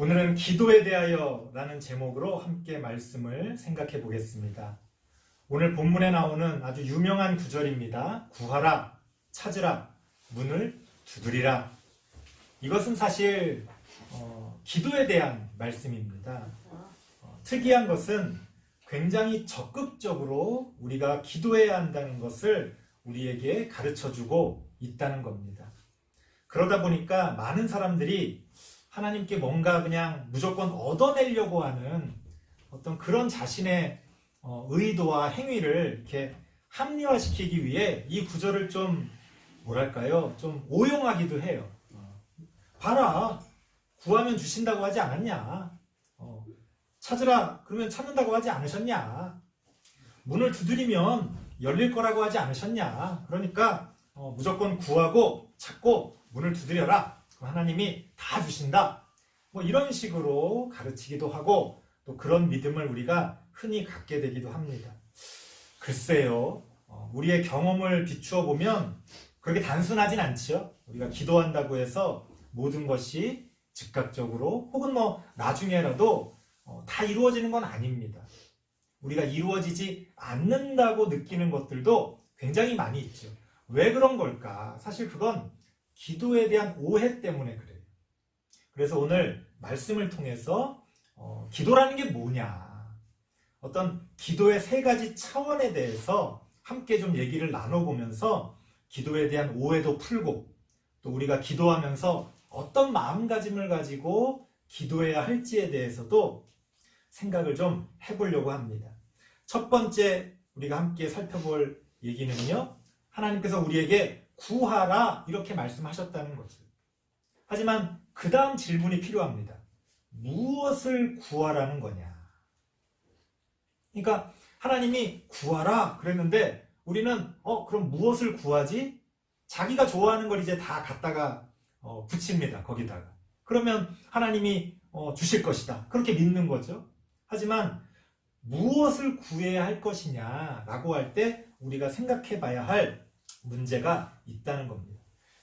오늘은 기도에 대하여 라는 제목으로 함께 말씀을 생각해 보겠습니다. 오늘 본문에 나오는 아주 유명한 구절입니다. 구하라, 찾으라, 문을 두드리라. 이것은 사실 기도에 대한 말씀입니다. 특이한 것은 굉장히 적극적으로 우리가 기도해야 한다는 것을 우리에게 가르쳐주고 있다는 겁니다. 그러다 보니까 많은 사람들이 하나님께 뭔가 그냥 무조건 얻어내려고 하는 어떤 그런 자신의 의도와 행위를 이렇게 합리화시키기 위해 이 구절을 좀 좀 오용하기도 해요. 봐라, 구하면 주신다고 하지 않았냐? 찾으라, 그러면 찾는다고 하지 않으셨냐? 문을 두드리면 열릴 거라고 하지 않으셨냐? 그러니까 무조건 구하고 찾고 문을 두드려라. 하나님이 다 주신다. 이런 식으로 가르치기도 하고 또 그런 믿음을 우리가 흔히 갖게 되기도 합니다. 글쎄요, 우리의 경험을 비추어 보면 그렇게 단순하진 않죠. 우리가 기도한다고 해서 모든 것이 즉각적으로 혹은 나중에라도 다 이루어지는 건 아닙니다. 우리가 이루어지지 않는다고 느끼는 것들도 굉장히 많이 있죠. 왜 그런 걸까? 사실 그건 기도에 대한 오해 때문에 그래요. 그래서 오늘 말씀을 통해서 기도라는 게 뭐냐, 어떤 기도의 세 가지 차원에 대해서 함께 좀 얘기를 나눠보면서 기도에 대한 오해도 풀고 또 우리가 기도하면서 어떤 마음가짐을 가지고 기도해야 할지에 대해서도 생각을 좀 해보려고 합니다. 첫 번째 우리가 함께 살펴볼 얘기는요, 하나님께서 우리에게 구하라 이렇게 말씀하셨다는 거죠. 하지만 그 다음 질문이 필요합니다. 무엇을 구하라는 거냐? 그러니까 하나님이 구하라 그랬는데 우리는 그럼 무엇을 구하지? 자기가 좋아하는 걸 이제 다 갖다가 붙입니다. 거기다가. 그러면 하나님이 주실 것이다. 그렇게 믿는 거죠. 하지만 무엇을 구해야 할 것이냐라고 할 때 우리가 생각해 봐야 할 문제가 있다는 겁니다.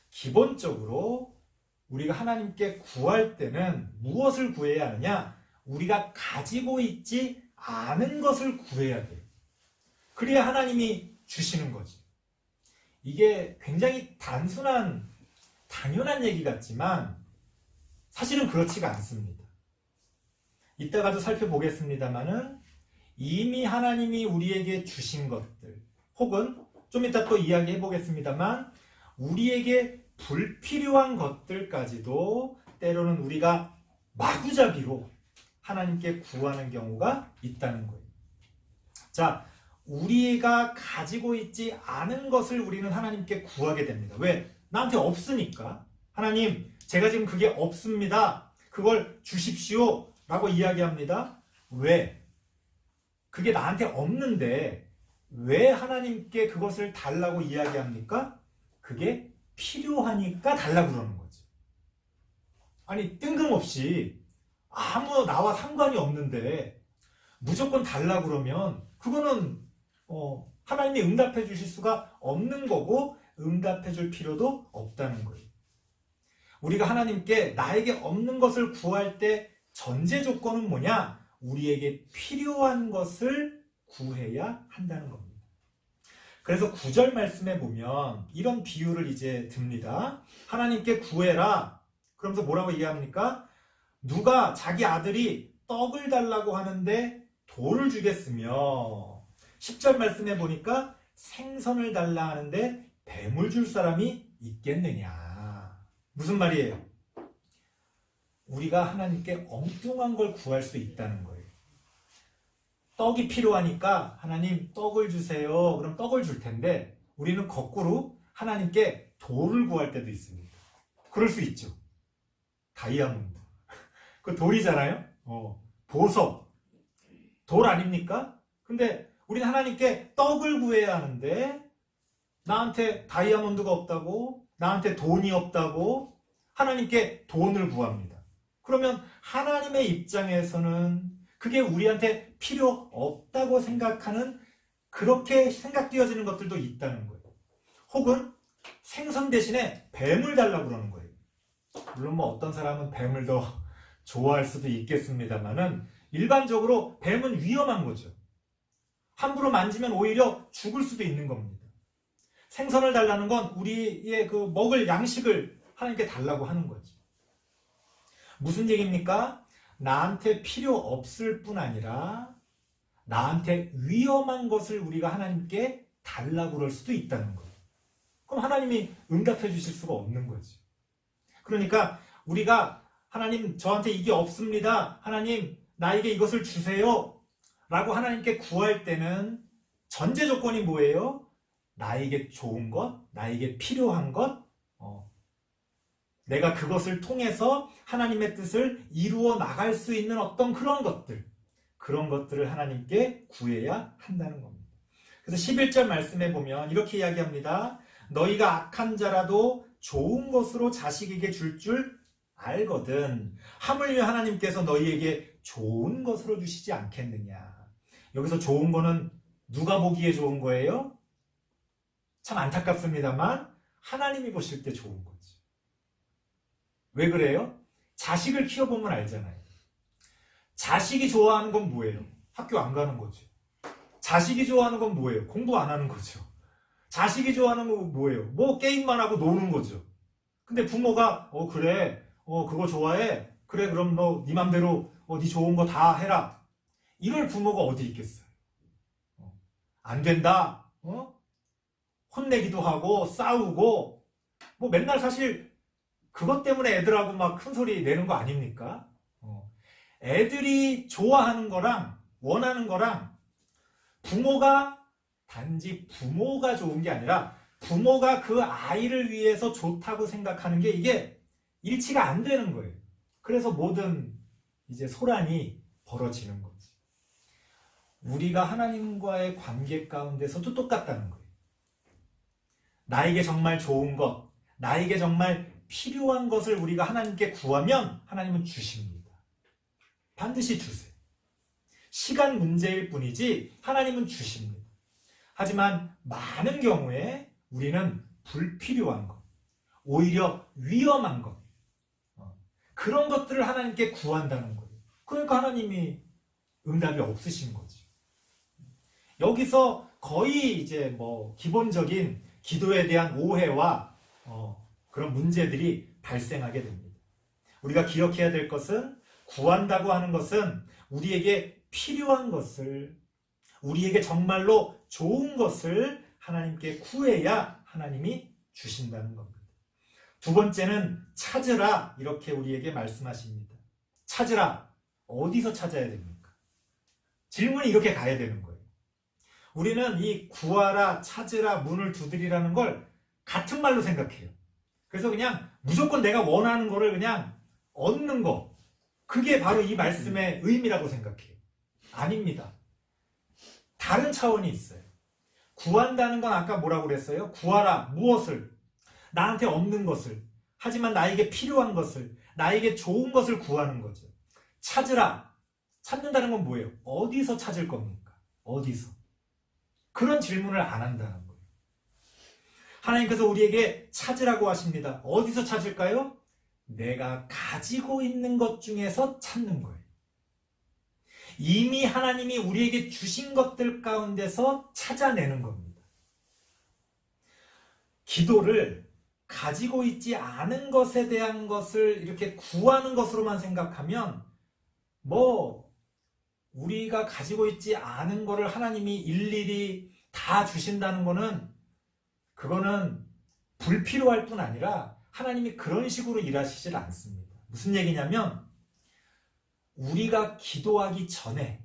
기본적으로 우리가 하나님께 구할 때는 무엇을 구해야 하느냐? 우리가 가지고 있지 않은 것을 구해야 돼요. 그래야 하나님이 주시는 거지. 이게 굉장히 단순한, 당연한 얘기 같지만 사실은 그렇지가 않습니다. 이따가도 살펴보겠습니다만은 이미 하나님이 우리에게 주신 것들, 혹은 좀 이따 또 이야기해 보겠습니다만 우리에게 불필요한 것들까지도 때로는 우리가 마구잡이로 하나님께 구하는 경우가 있다는 거예요. 자, 우리가 가지고 있지 않은 것을 우리는 하나님께 구하게 됩니다. 왜? 나한테 없으니까. 하나님, 제가 지금 그게 없습니다. 그걸 주십시오. 라고 이야기합니다. 왜? 그게 나한테 없는데 왜 하나님께 그것을 달라고 이야기합니까? 그게 필요하니까 달라고 그러는 거지. 아니, 뜬금없이 아무 나와 상관이 없는데 무조건 달라고 그러면 그거는 하나님이 응답해 주실 수가 없는 거고 응답해 줄 필요도 없다는 거예요. 우리가 하나님께 나에게 없는 것을 구할 때 전제 조건은 뭐냐? 우리에게 필요한 것을 구해야 한다는 겁니다. 그래서 9절 말씀에 보면 이런 비유를 이제 듭니다. 하나님께 구해라. 그러면서 뭐라고 얘기합니까? 누가 자기 아들이 떡을 달라고 하는데 돌을 주겠으며, 10절 말씀에 보니까 생선을 달라 하는데 뱀을 줄 사람이 있겠느냐. 무슨 말이에요? 우리가 하나님께 엉뚱한 걸 구할 수 있다는 거예요. 떡이 필요하니까 하나님 떡을 주세요. 그럼 떡을 줄 텐데 우리는 거꾸로 하나님께 돌을 구할 때도 있습니다. 그럴 수 있죠. 다이아몬드. 그 돌이잖아요. 보석. 돌 아닙니까? 근데 우리는 하나님께 떡을 구해야 하는데 나한테 다이아몬드가 없다고, 나한테 돈이 없다고 하나님께 돈을 구합니다. 그러면 하나님의 입장에서는 그게 우리한테 필요 없다고 생각하는, 그렇게 생각되어지는 것들도 있다는 거예요. 혹은 생선 대신에 뱀을 달라고 그러는 거예요. 물론 어떤 사람은 뱀을 더 좋아할 수도 있겠습니다만은 일반적으로 뱀은 위험한 거죠. 함부로 만지면 오히려 죽을 수도 있는 겁니다. 생선을 달라는 건 우리의 그 먹을 양식을 하나님께 달라고 하는 거죠. 무슨 얘기입니까? 나한테 필요 없을 뿐 아니라 나한테 위험한 것을 우리가 하나님께 달라고 그럴 수도 있다는 거예요. 그럼 하나님이 응답해 주실 수가 없는 거죠. 그러니까 우리가 하나님 저한테 이게 없습니다. 하나님 나에게 이것을 주세요. 라고 하나님께 구할 때는 전제 조건이 뭐예요? 나에게 좋은 것, 나에게 필요한 것, 내가 그것을 통해서 하나님의 뜻을 이루어 나갈 수 있는 어떤 그런 것들을 하나님께 구해야 한다는 겁니다. 그래서 11절 말씀에 보면 이렇게 이야기합니다. 너희가 악한 자라도 좋은 것으로 자식에게 줄 알거든. 하물며 하나님께서 너희에게 좋은 것으로 주시지 않겠느냐. 여기서 좋은 거는 누가 보기에 좋은 거예요? 참 안타깝습니다만 하나님이 보실 때 좋은 거지. 왜 그래요? 자식을 키워보면 알잖아요. 자식이 좋아하는 건 뭐예요? 학교 안 가는 거죠. 자식이 좋아하는 건 뭐예요? 공부 안 하는 거죠. 자식이 좋아하는 건 뭐예요? 뭐 게임만 하고 노는 거죠. 근데 부모가 그래 그거 좋아해? 그래 그럼 너 네 맘대로 네 좋은 거 다 해라. 이럴 부모가 어디 있겠어요? 안 된다. 혼내기도 하고 싸우고 뭐 맨날 사실 그것 때문에 애들하고 막 큰 소리 내는 거 아닙니까? 애들이 좋아하는 거랑 원하는 거랑 부모가 단지 부모가 좋은 게 아니라 부모가 그 아이를 위해서 좋다고 생각하는 게 이게 일치가 안 되는 거예요. 그래서 모든 이제 소란이 벌어지는 거지. 우리가 하나님과의 관계 가운데서도 똑같다는 거예요. 나에게 정말 좋은 것, 나에게 정말 필요한 것을 우리가 하나님께 구하면 하나님은 주십니다. 반드시 주세요. 시간 문제일 뿐이지 하나님은 주십니다. 하지만 많은 경우에 우리는 불필요한 것, 오히려 위험한 것, 그런 것들을 하나님께 구한다는 거예요. 그러니까 하나님이 응답이 없으신 거죠. 여기서 거의 이제 뭐 기본적인 기도에 대한 오해와 그런 문제들이 발생하게 됩니다. 우리가 기억해야 될 것은 구한다고 하는 것은 우리에게 필요한 것을, 우리에게 정말로 좋은 것을 하나님께 구해야 하나님이 주신다는 겁니다. 두 번째는 찾으라, 이렇게 우리에게 말씀하십니다. 찾으라. 어디서 찾아야 됩니까? 질문이 이렇게 가야 되는 거예요. 우리는 이 구하라, 찾으라, 문을 두드리라는 걸 같은 말로 생각해요. 그래서 그냥 무조건 내가 원하는 거를 그냥 얻는 거, 그게 바로 이 말씀의 의미라고 생각해요. 아닙니다. 다른 차원이 있어요. 구한다는 건 아까 뭐라고 그랬어요? 구하라, 무엇을? 나한테 없는 것을, 하지만 나에게 필요한 것을, 나에게 좋은 것을 구하는 거죠. 찾으라. 찾는다는 건 뭐예요? 어디서 찾을 겁니까? 어디서? 그런 질문을 안 한다는 거예요. 하나님께서 우리에게 찾으라고 하십니다. 어디서 찾을까요? 내가 가지고 있는 것 중에서 찾는 거예요. 이미 하나님이 우리에게 주신 것들 가운데서 찾아내는 겁니다. 기도를 가지고 있지 않은 것에 대한 것을 이렇게 구하는 것으로만 생각하면 우리가 가지고 있지 않은 거를 하나님이 일일이 다 주신다는 거는 그거는 불필요할 뿐 아니라 하나님이 그런 식으로 일하시질 않습니다. 무슨 얘기냐면 우리가 기도하기 전에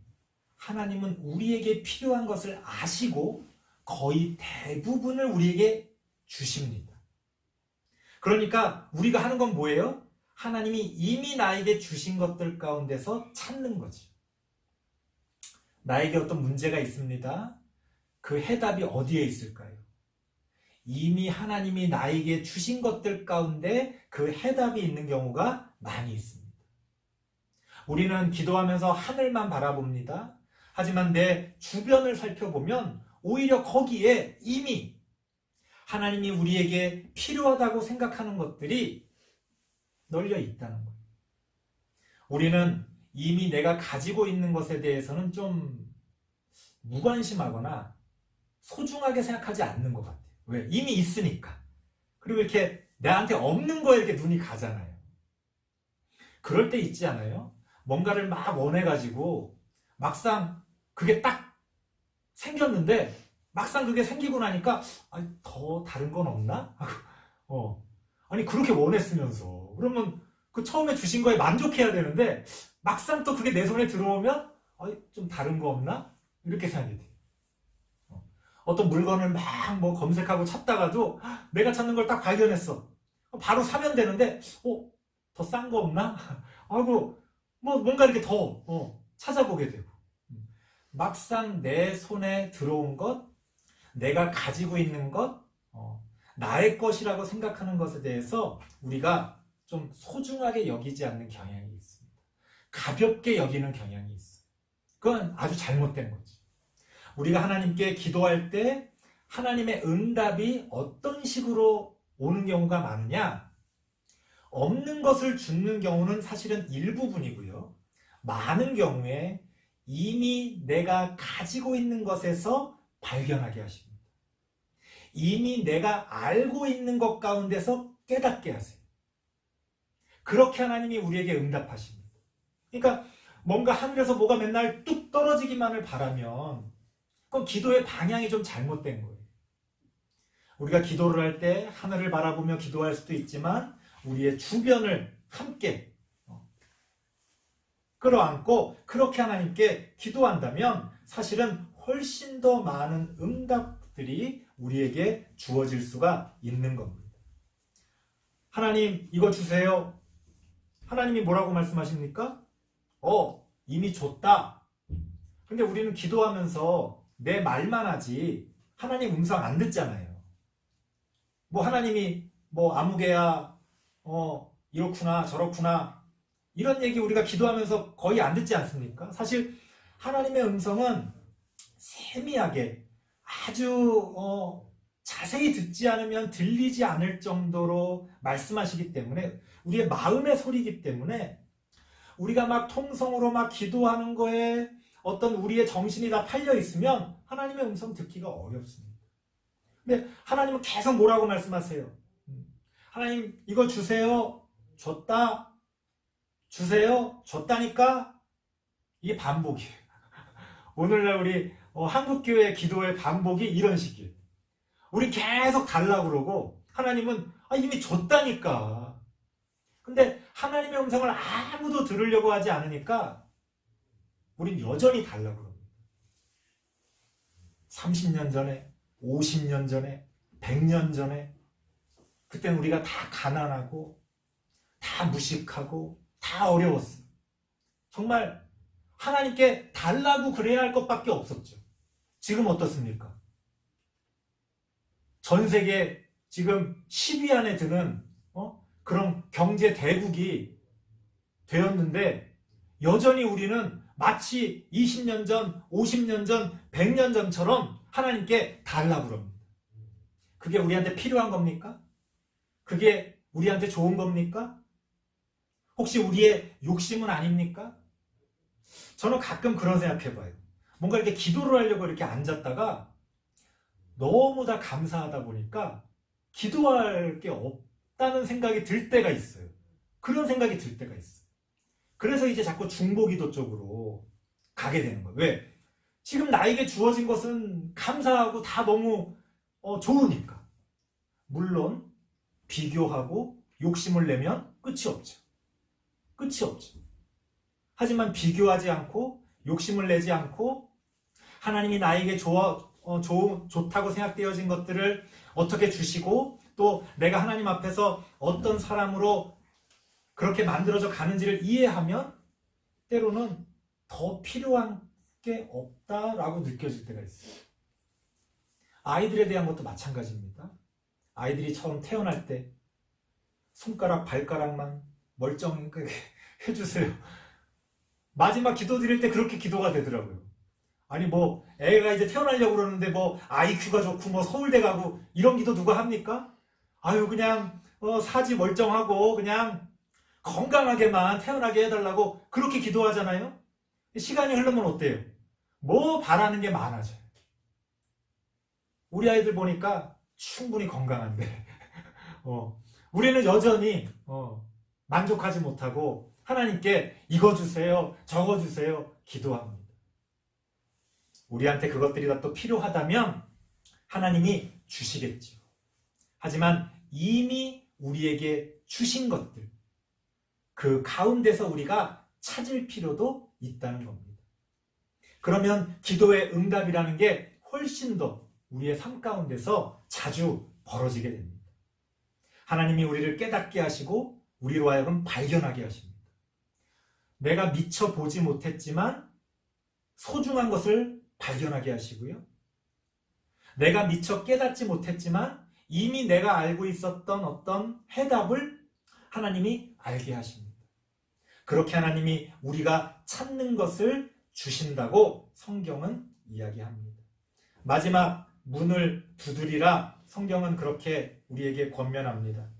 하나님은 우리에게 필요한 것을 아시고 거의 대부분을 우리에게 주십니다. 그러니까 우리가 하는 건 뭐예요? 하나님이 이미 나에게 주신 것들 가운데서 찾는 거지. 나에게 어떤 문제가 있습니다. 그 해답이 어디에 있을까요? 이미 하나님이 나에게 주신 것들 가운데 그 해답이 있는 경우가 많이 있습니다. 우리는 기도하면서 하늘만 바라봅니다. 하지만 내 주변을 살펴보면 오히려 거기에 이미 하나님이 우리에게 필요하다고 생각하는 것들이 널려 있다는 거예요. 우리는 이미 내가 가지고 있는 것에 대해서는 좀 무관심하거나 소중하게 생각하지 않는 것 같아요. 왜? 이미 있으니까. 그리고 이렇게 나한테 없는 거에 이렇게 눈이 가잖아요. 그럴 때 있지 않아요? 뭔가를 막 원해가지고 막상 그게 딱 생겼는데 막상 그게 생기고 나니까 아니, 더 다른 건 없나? 아니 그렇게 원했으면서 그러면 그 처음에 주신 거에 만족해야 되는데 막상 또 그게 내 손에 들어오면 아니, 좀 다른 거 없나? 이렇게 생각이 돼요. 어떤 물건을 막 뭐 검색하고 찾다가도 내가 찾는 걸 딱 발견했어. 바로 사면 되는데 더 싼 거 없나? 아이고 뭐 뭔가 이렇게 더 찾아보게 되고 막상 내 손에 들어온 것, 내가 가지고 있는 것, 나의 것이라고 생각하는 것에 대해서 우리가 좀 소중하게 여기지 않는 경향이 있습니다. 가볍게 여기는 경향이 있어요. 그건 아주 잘못된 거지. 우리가 하나님께 기도할 때 하나님의 응답이 어떤 식으로 오는 경우가 많으냐? 없는 것을 주는 경우는 사실은 일부분이고요. 많은 경우에 이미 내가 가지고 있는 것에서 발견하게 하십니다. 이미 내가 알고 있는 것 가운데서 깨닫게 하세요. 그렇게 하나님이 우리에게 응답하십니다. 그러니까 뭔가 하늘에서 뭐가 맨날 뚝 떨어지기만을 바라면 그건 기도의 방향이 좀 잘못된 거예요. 우리가 기도를 할 때 하늘을 바라보며 기도할 수도 있지만 우리의 주변을 함께 끌어안고 그렇게 하나님께 기도한다면 사실은 훨씬 더 많은 응답들이 우리에게 주어질 수가 있는 겁니다. 하나님 이거 주세요. 하나님이 뭐라고 말씀하십니까? 이미 줬다. 근데 우리는 기도하면서 내 말만 하지 하나님 음성 안 듣잖아요. 뭐 하나님이 뭐 아무개야 이렇구나 저렇구나 이런 얘기 우리가 기도하면서 거의 안 듣지 않습니까? 사실 하나님의 음성은 세미하게 아주 자세히 듣지 않으면 들리지 않을 정도로 말씀하시기 때문에 우리의 마음의 소리이기 때문에 우리가 막 통성으로 막 기도하는 거에 어떤 우리의 정신이 다 팔려 있으면 하나님의 음성 듣기가 어렵습니다. 근데 하나님은 계속 뭐라고 말씀하세요? 하나님 이거 주세요. 줬다. 주세요. 줬다니까. 이게 반복이에요. 오늘날 우리 한국교회 기도의 반복이 이런 식이에요. 우리 계속 달라고 그러고 하나님은 이미 줬다니까. 근데 하나님의 음성을 아무도 들으려고 하지 않으니까 우린 여전히 달라고 그럽니다. 30년 전에 50년 전에 100년 전에 그때는 우리가 다 가난하고 다 무식하고 다 어려웠어요. 정말 하나님께 달라고 그래야 할 것밖에 없었죠. 지금 어떻습니까? 전 세계 지금 10위 안에 드는 그런 경제 대국이 되었는데 여전히 우리는 마치 20년 전, 50년 전, 100년 전처럼 하나님께 달라고 그럽니다. 그게 우리한테 필요한 겁니까? 그게 우리한테 좋은 겁니까? 혹시 우리의 욕심은 아닙니까? 저는 가끔 그런 생각해봐요. 뭔가 이렇게 기도를 하려고 이렇게 앉았다가 너무 다 감사하다 보니까 기도할 게 없다는 생각이 들 때가 있어요. 그런 생각이 들 때가 있어요. 그래서 이제 자꾸 중보기도 쪽으로 가게 되는 거예요. 왜? 지금 나에게 주어진 것은 감사하고 다 너무 좋으니까. 물론 비교하고 욕심을 내면 끝이 없죠. 끝이 없죠. 하지만 비교하지 않고 욕심을 내지 않고 하나님이 나에게 좋다고 생각되어진 것들을 어떻게 주시고 또 내가 하나님 앞에서 어떤 사람으로 그렇게 만들어져 가는지를 이해하면 때로는 더 필요한 게 없다라고 느껴질 때가 있어요. 아이들에 대한 것도 마찬가지입니다. 아이들이 처음 태어날 때 손가락, 발가락만 멀쩡하게 해주세요. 마지막 기도 드릴 때 그렇게 기도가 되더라고요. 아니 뭐 애가 이제 태어나려고 그러는데 뭐 IQ가 좋고 뭐 서울대 가고 이런 기도 누가 합니까? 아유 그냥 사지 멀쩡하고 그냥 건강하게만 태어나게 해달라고 그렇게 기도하잖아요. 시간이 흐르면 어때요? 뭐 바라는 게 많아져요. 우리 아이들 보니까 충분히 건강한데 우리는 여전히 만족하지 못하고 하나님께 이거 주세요, 저거 주세요 기도합니다. 우리한테 그것들이 다 또 필요하다면 하나님이 주시겠죠. 하지만 이미 우리에게 주신 것들, 그 가운데서 우리가 찾을 필요도 있다는 겁니다. 그러면 기도의 응답이라는 게 훨씬 더 우리의 삶 가운데서 자주 벌어지게 됩니다. 하나님이 우리를 깨닫게 하시고 우리로 하여금 발견하게 하십니다. 내가 미처 보지 못했지만 소중한 것을 발견하게 하시고요. 내가 미처 깨닫지 못했지만 이미 내가 알고 있었던 어떤 해답을 하나님이 알게 하십니다. 그렇게 하나님이 우리가 찾는 것을 주신다고 성경은 이야기합니다. 마지막 문을 두드리라 성경은 그렇게 우리에게 권면합니다.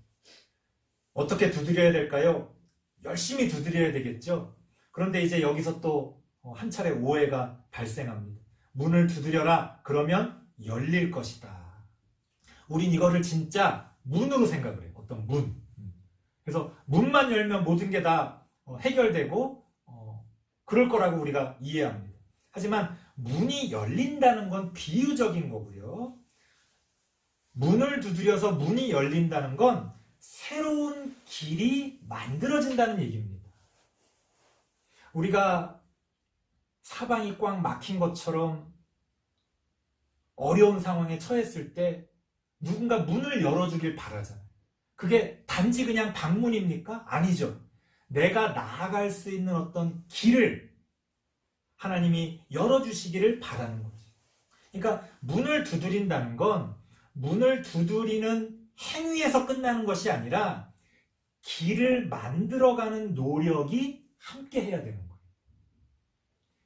어떻게 두드려야 될까요? 열심히 두드려야 되겠죠. 그런데 이제 여기서 또 한 차례 오해가 발생합니다. 문을 두드려라 그러면 열릴 것이다. 우린 이거를 진짜 문으로 생각을 해요. 어떤 문. 그래서 문만 열면 모든 게 다 해결되고 그럴 거라고 우리가 이해합니다. 하지만 문이 열린다는 건 비유적인 거고요. 문을 두드려서 문이 열린다는 건 새로운 길이 만들어진다는 얘기입니다. 우리가 사방이 꽉 막힌 것처럼 어려운 상황에 처했을 때 누군가 문을 열어주길 바라잖아요. 그게 단지 그냥 방문입니까? 아니죠. 내가 나아갈 수 있는 어떤 길을 하나님이 열어주시기를 바라는 거죠. 그러니까 문을 두드린다는 건 문을 두드리는 행위에서 끝나는 것이 아니라 길을 만들어가는 노력이 함께 해야 되는 거예요.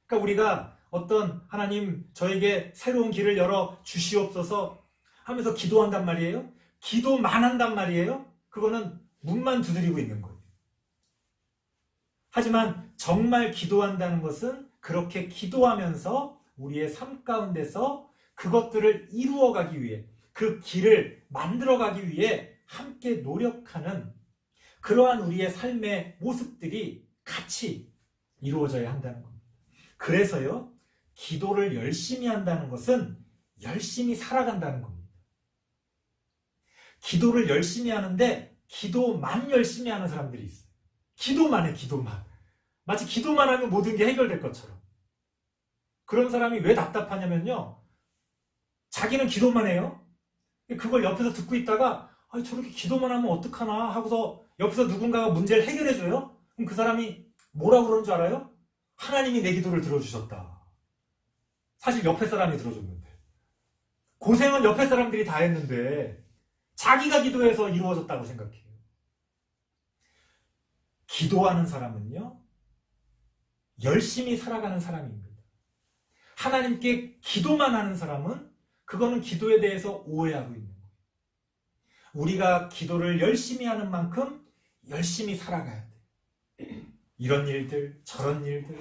그러니까 우리가 어떤 하나님 저에게 새로운 길을 열어 주시옵소서 하면서 기도한단 말이에요. 기도만 한단 말이에요. 그거는 문만 두드리고 있는 거예요. 하지만 정말 기도한다는 것은 그렇게 기도하면서 우리의 삶 가운데서 그것들을 이루어가기 위해 그 길을 만들어가기 위해 함께 노력하는 그러한 우리의 삶의 모습들이 같이 이루어져야 한다는 겁니다. 그래서요, 기도를 열심히 한다는 것은 열심히 살아간다는 겁니다. 기도를 열심히 하는데 기도만 열심히 하는 사람들이 있어요. 기도만 해, 기도만. 마치 기도만 하면 모든 게 해결될 것처럼. 그런 사람이 왜 답답하냐면요. 자기는 기도만 해요. 그걸 옆에서 듣고 있다가 저렇게 기도만 하면 어떡하나 하고서 옆에서 누군가가 문제를 해결해줘요. 그럼 그 사람이 뭐라고 그러는 줄 알아요? 하나님이 내 기도를 들어주셨다. 사실 옆에 사람이 들어줬는데. 고생은 옆에 사람들이 다 했는데 자기가 기도해서 이루어졌다고 생각해요. 기도하는 사람은요. 열심히 살아가는 사람입니다. 하나님께 기도만 하는 사람은 그거는 기도에 대해서 오해하고 있는 거예요. 우리가 기도를 열심히 하는 만큼 열심히 살아가야 돼요. 이런 일들, 저런 일들,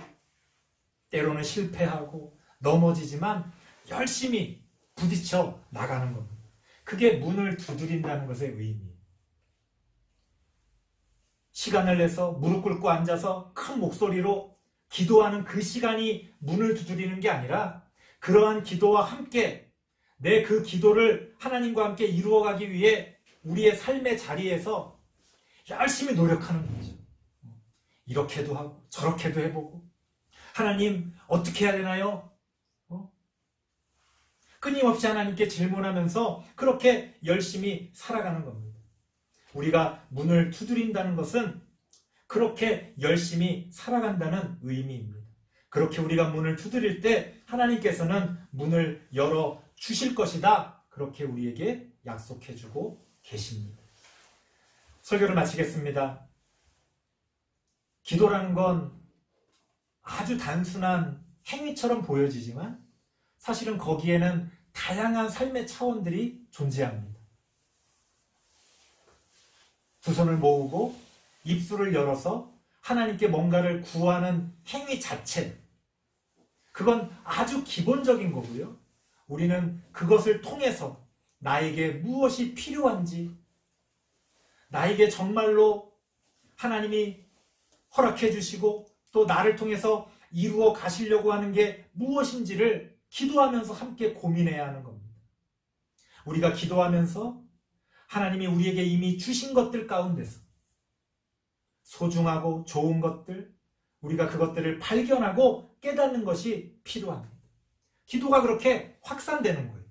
때로는 실패하고 넘어지지만 열심히 부딪혀 나가는 겁니다. 그게 문을 두드린다는 것의 의미예요. 시간을 내서 무릎 꿇고 앉아서 큰 목소리로 기도하는 그 시간이 문을 두드리는 게 아니라 그러한 기도와 함께 내 그 기도를 하나님과 함께 이루어가기 위해 우리의 삶의 자리에서 열심히 노력하는 거죠. 이렇게도 하고 저렇게도 해보고 하나님 어떻게 해야 되나요? 끊임없이 하나님께 질문하면서 그렇게 열심히 살아가는 겁니다. 우리가 문을 두드린다는 것은 그렇게 열심히 살아간다는 의미입니다. 그렇게 우리가 문을 두드릴 때 하나님께서는 문을 열어 주실 것이다. 그렇게 우리에게 약속해 주고 계십니다. 설교를 마치겠습니다. 기도라는 건 아주 단순한 행위처럼 보여지지만 사실은 거기에는 다양한 삶의 차원들이 존재합니다. 두 손을 모으고 입술을 열어서 하나님께 뭔가를 구하는 행위 자체, 그건 아주 기본적인 거고요. 우리는 그것을 통해서 나에게 무엇이 필요한지, 나에게 정말로 하나님이 허락해 주시고 또 나를 통해서 이루어 가시려고 하는 게 무엇인지를 기도하면서 함께 고민해야 하는 겁니다. 우리가 기도하면서 하나님이 우리에게 이미 주신 것들 가운데서 소중하고 좋은 것들, 우리가 그것들을 발견하고 깨닫는 것이 필요합니다. 기도가 그렇게 확산되는 거예요.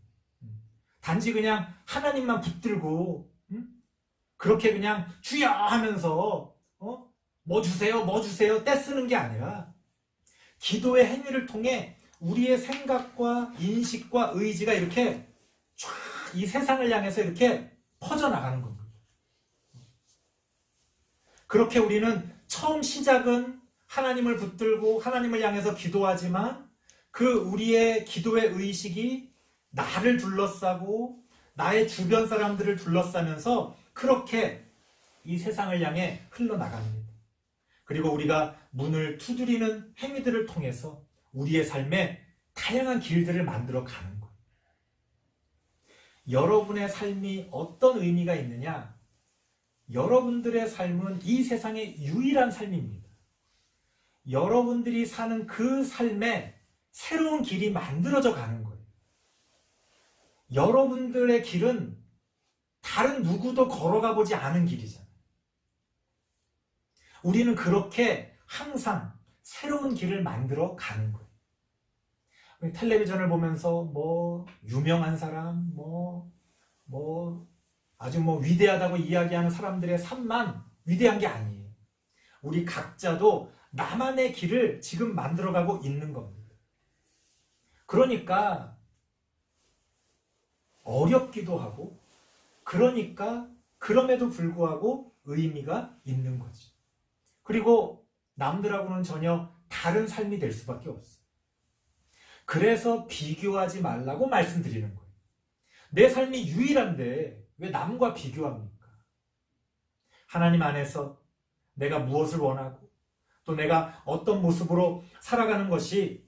단지 그냥 하나님만 붙들고 그렇게 그냥 주여 하면서 뭐 주세요 뭐 주세요 떼쓰는 게 아니라 기도의 행위를 통해 우리의 생각과 인식과 의지가 이렇게 쫙 이 세상을 향해서 이렇게 퍼져나가는 겁니다. 그렇게 우리는 처음 시작은 하나님을 붙들고 하나님을 향해서 기도하지만 그 우리의 기도의 의식이 나를 둘러싸고 나의 주변 사람들을 둘러싸면서 그렇게 이 세상을 향해 흘러나갑니다. 그리고 우리가 문을 두드리는 행위들을 통해서 우리의 삶에 다양한 길들을 만들어 가는 거예요. 여러분의 삶이 어떤 의미가 있느냐? 여러분들의 삶은 이 세상의 유일한 삶입니다. 여러분들이 사는 그 삶에 새로운 길이 만들어져 가는 거예요. 여러분들의 길은 다른 누구도 걸어가 보지 않은 길이잖아요. 우리는 그렇게 항상 새로운 길을 만들어 가는 거예요. 텔레비전을 보면서 뭐 유명한 사람, 아주 위대하다고 이야기하는 사람들의 삶만 위대한 게 아니에요. 우리 각자도 나만의 길을 지금 만들어가고 있는 겁니다. 그러니까 어렵기도 하고, 그러니까 그럼에도 불구하고 의미가 있는 거지. 그리고 남들하고는 전혀 다른 삶이 될 수밖에 없어요. 그래서 비교하지 말라고 말씀드리는 거예요. 내 삶이 유일한데 왜 남과 비교합니까? 하나님 안에서 내가 무엇을 원하고 또 내가 어떤 모습으로 살아가는 것이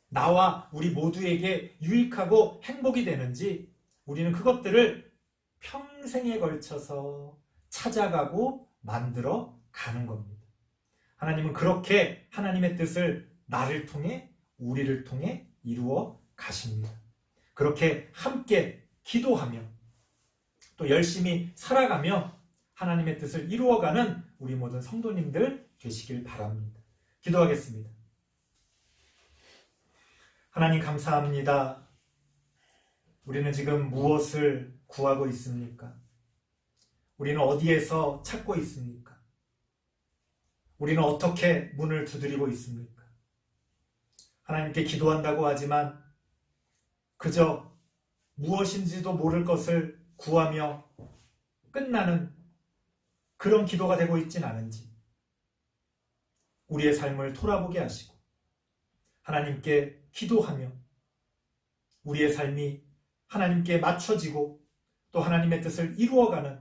나와 우리 모두에게 유익하고 행복이 되는지 우리는 그것들을 평생에 걸쳐서 찾아가고 만들어 가는 겁니다. 하나님은 그렇게 하나님의 뜻을 나를 통해 우리를 통해 이루어 가십니다. 그렇게 함께 기도하며 또 열심히 살아가며 하나님의 뜻을 이루어가는 우리 모든 성도님들 되시길 바랍니다. 기도하겠습니다. 하나님 감사합니다. 우리는 지금 무엇을 구하고 있습니까? 우리는 어디에서 찾고 있습니까? 우리는 어떻게 문을 두드리고 있습니까? 하나님께 기도한다고 하지만 그저 무엇인지도 모를 것을 구하며 끝나는 그런 기도가 되고 있진 않은지 우리의 삶을 돌아보게 하시고 하나님께 기도하며 우리의 삶이 하나님께 맞춰지고 또 하나님의 뜻을 이루어가는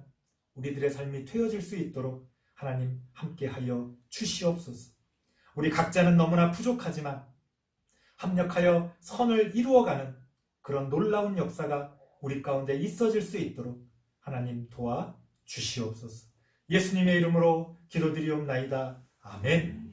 우리들의 삶이 되어질 수 있도록 하나님 함께하여 주시옵소서. 우리 각자는 너무나 부족하지만 합력하여 선을 이루어가는 그런 놀라운 역사가 우리 가운데 있어질 수 있도록 하나님 도와 주시옵소서. 예수님의 이름으로 기도드리옵나이다. 아멘.